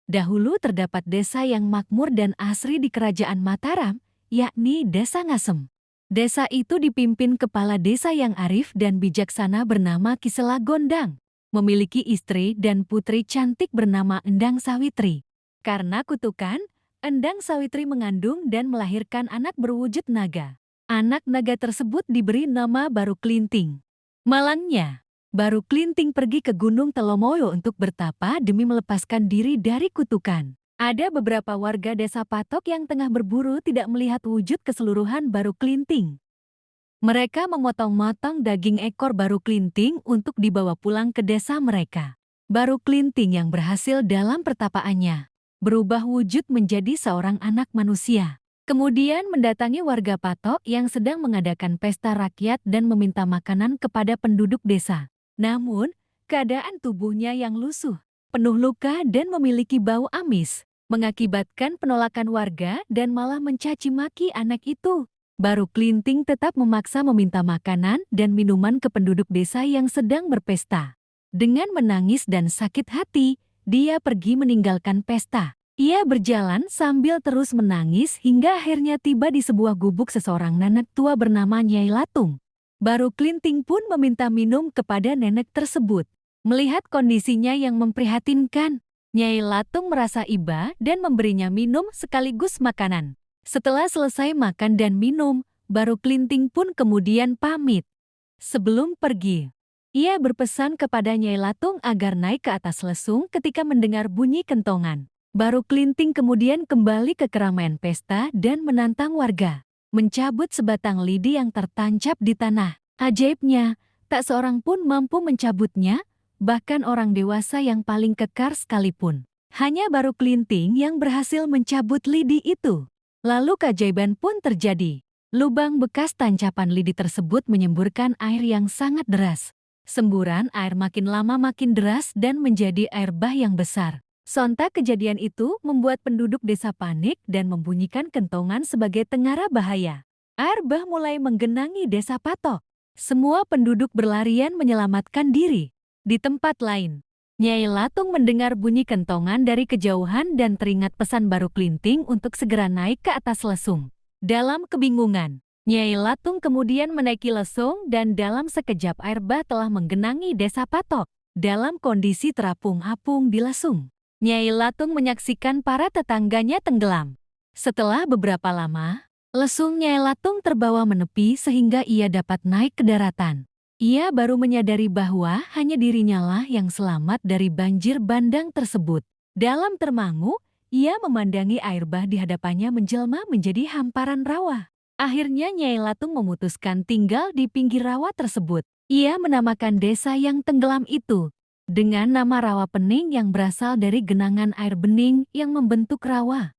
Dahulu terdapat desa yang makmur dan asri di Kerajaan Mataram, yakni Desa Ngasem. Desa itu dipimpin kepala desa yang arif dan bijaksana bernama Kisela Gondang, memiliki istri dan putri cantik bernama Endang Sawitri. Karena kutukan, Endang Sawitri mengandung dan melahirkan anak berwujud naga. Anak naga tersebut diberi nama Baru Klinting. Malangnya, Baru Klinting pergi ke Gunung Telomoyo untuk bertapa demi melepaskan diri dari kutukan. Ada beberapa warga desa Patok yang tengah berburu tidak melihat wujud keseluruhan Baru Klinting. Mereka memotong-motong daging ekor Baru Klinting untuk dibawa pulang ke desa mereka. Baru Klinting yang berhasil dalam pertapaannya berubah wujud menjadi seorang anak manusia. Kemudian mendatangi warga Patok yang sedang mengadakan pesta rakyat dan meminta makanan kepada penduduk desa. Namun, keadaan tubuhnya yang lusuh, penuh luka dan memiliki bau amis, mengakibatkan penolakan warga dan malah mencaci maki anak itu. Baru Klinting tetap memaksa meminta makanan dan minuman ke penduduk desa yang sedang berpesta. Dengan menangis dan sakit hati, dia pergi meninggalkan pesta. Ia berjalan sambil terus menangis hingga akhirnya tiba di sebuah gubuk seseorang nenek tua bernama Nyai Latung. Baru Klinting pun meminta minum kepada nenek tersebut. Melihat kondisinya yang memprihatinkan, Nyai Latung merasa iba dan memberinya minum sekaligus makanan. Setelah selesai makan dan minum, Baru Klinting pun kemudian pamit. Sebelum pergi, ia berpesan kepada Nyai Latung agar naik ke atas lesung ketika mendengar bunyi kentongan. Baru Klinting kemudian kembali ke keramaian pesta dan menantang warga mencabut sebatang lidi yang tertancap di tanah. Ajaibnya, tak seorang pun mampu mencabutnya, bahkan orang dewasa yang paling kekar sekalipun. Hanya Baru Klinting yang berhasil mencabut lidi itu. Lalu keajaiban pun terjadi. Lubang bekas tancapan lidi tersebut menyemburkan air yang sangat deras. Semburan air makin lama makin deras dan menjadi air bah yang besar. Sontak kejadian itu membuat penduduk desa panik dan membunyikan kentongan sebagai tengara bahaya. Air bah mulai menggenangi desa Patok. Semua penduduk berlarian menyelamatkan diri. Di tempat lain, Nyai Latung mendengar bunyi kentongan dari kejauhan dan teringat pesan Baru Klinting untuk segera naik ke atas lesung. Dalam kebingungan, Nyai Latung kemudian menaiki lesung dan dalam sekejap air bah telah menggenangi desa Patok. Dalam kondisi terapung-apung di lesung, Nyai Latung menyaksikan para tetangganya tenggelam. Setelah beberapa lama, lesung Nyai Latung terbawa menepi sehingga ia dapat naik ke daratan. Ia baru menyadari bahwa hanya dirinya lah yang selamat dari banjir bandang tersebut. Dalam termangu, ia memandangi air bah di hadapannya menjelma menjadi hamparan rawa. Akhirnya Nyai Latung memutuskan tinggal di pinggir rawa tersebut. Ia menamakan desa yang tenggelam itu dengan nama Rawa Pening yang berasal dari genangan air bening yang membentuk rawa.